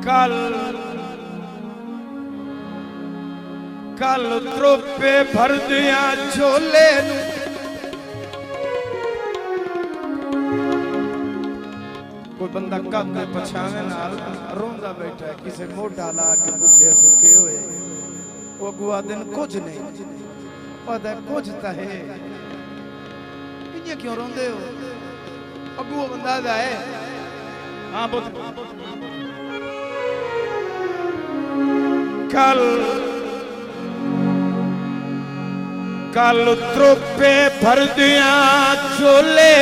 कल कल त्रोपे भर दिया झोले कोई बंदा कद के पछावे नाल रोंदा बैठा है किसे मोटा ला के पूछे सुखे होए वो अगुआ दिन कुछ नहीं पता कुछ तो है क्यों रोंदे हो अगुआ बंदा है। हाँ बोल कल कल त्रोपे भर दिया झोले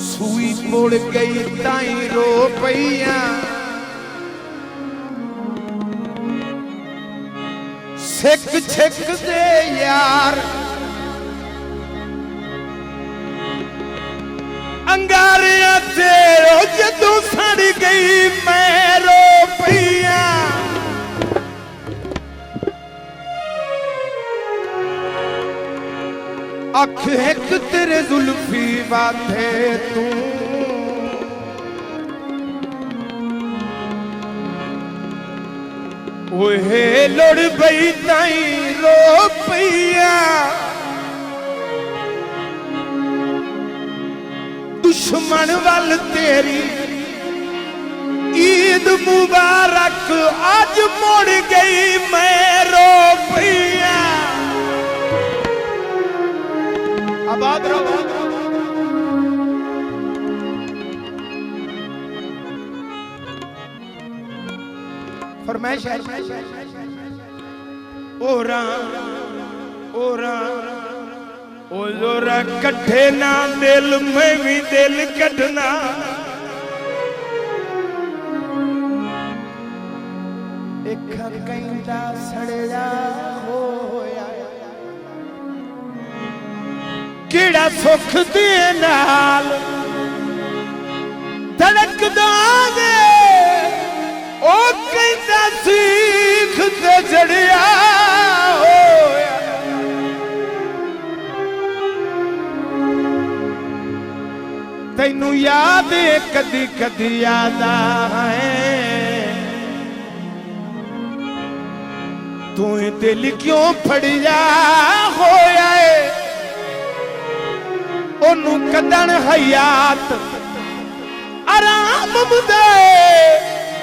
सूई मुड़ गई ताई रो पैया सिक छिक दे यार अंगारिया ते जदू सड़ गई मैं रो पैया अख एक तेरे जुल्फी बाधे तू ओहे लड़ बई ताई रो पैया दुश्मन वाल तेरी ईद मुबारक आज मुड़ गई मैं रो पैया। आबाद रहो फरमाइश है ओरा ओरा ओ जोरा कट्ठे ना दिल में भी दिल कटना एक कहता सड़या होया किड़ा सुख दे नाल धड़कदा वे ओ कहता सीख ते जड़िया होया तैनू याद कदी कदी याद आए तू दिल क्यों फड़िया होया ओनू कदन हयात आराम मुदे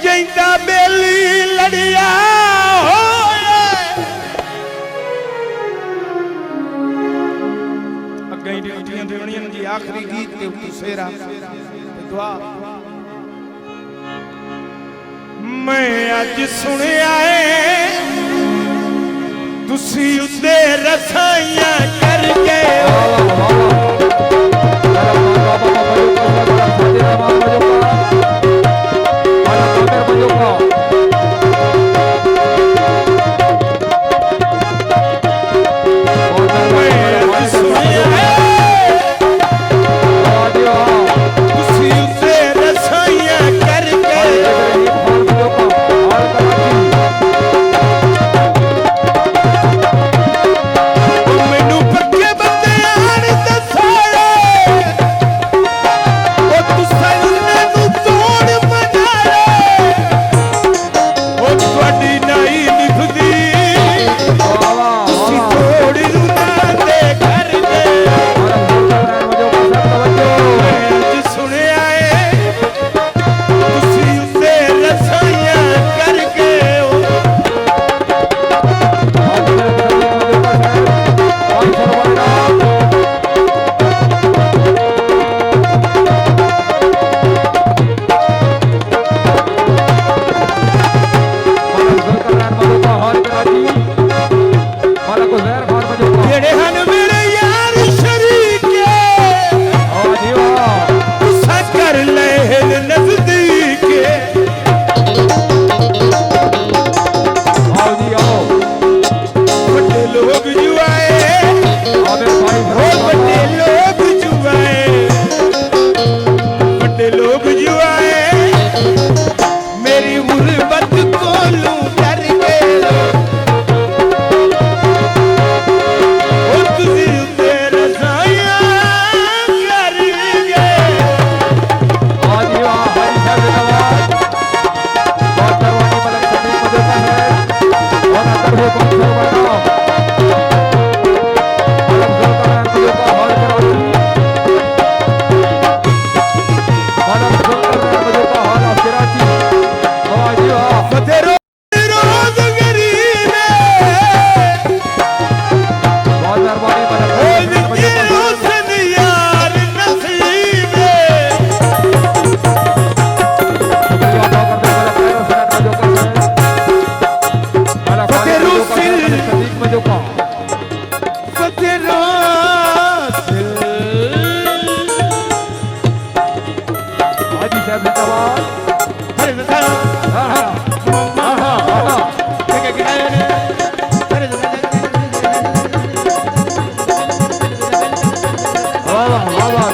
जिंदा बेली लड़िया होया अगे ड्यूटियां देवणियां दी आखिरी गीत के सेरा दुआ मैं अज सुनिया तुसी उदे रसाइयां करके मैनू पक्के बंदे आन दसाया तालियां जिंदाबाद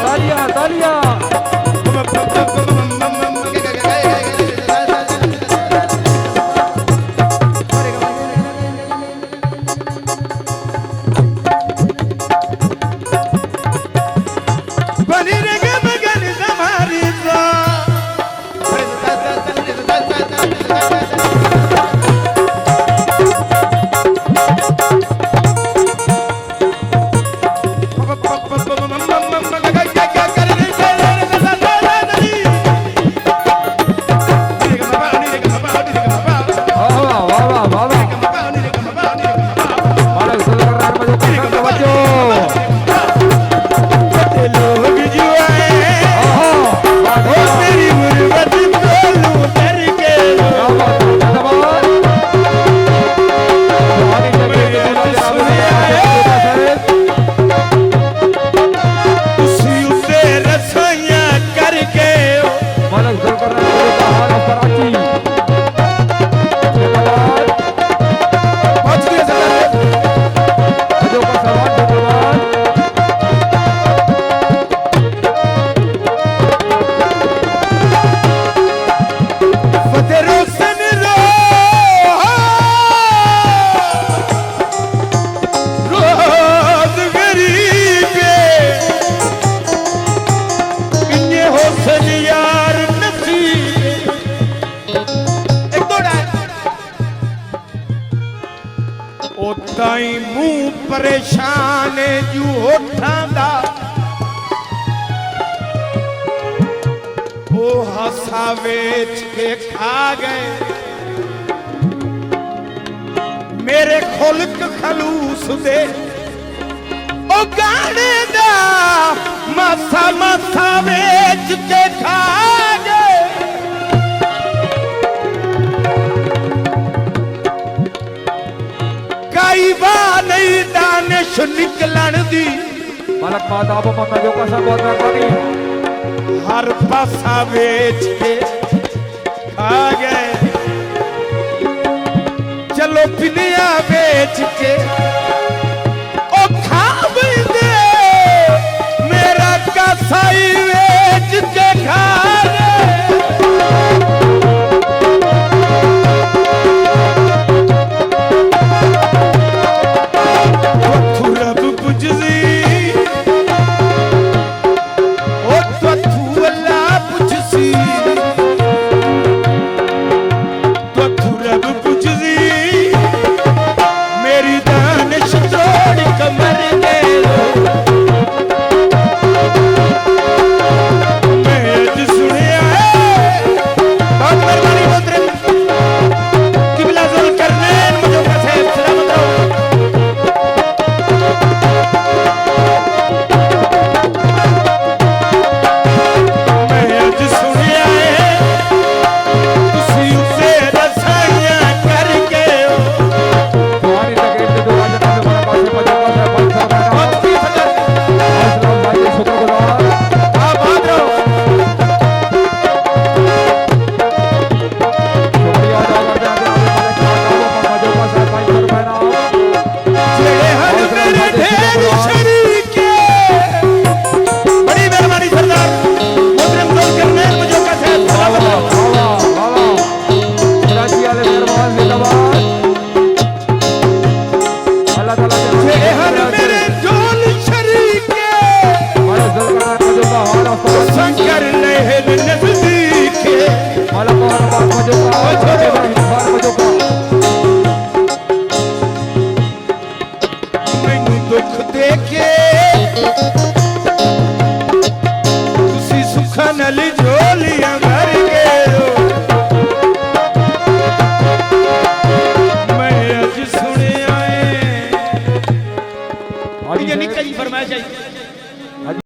तालियां तालियां मुंह परेशान जू होठां दा ओ हसा वेच के खा गए मेरे खुल्क खलूस दे ओ गाने दा मासा मासा वेच के खा गए नहीं दानिश निकलन दी मालक माता आप मन्ना जो का सब बहुत मेहरबानी हर पासा बेच के खा गए चलो पिनिया बेच के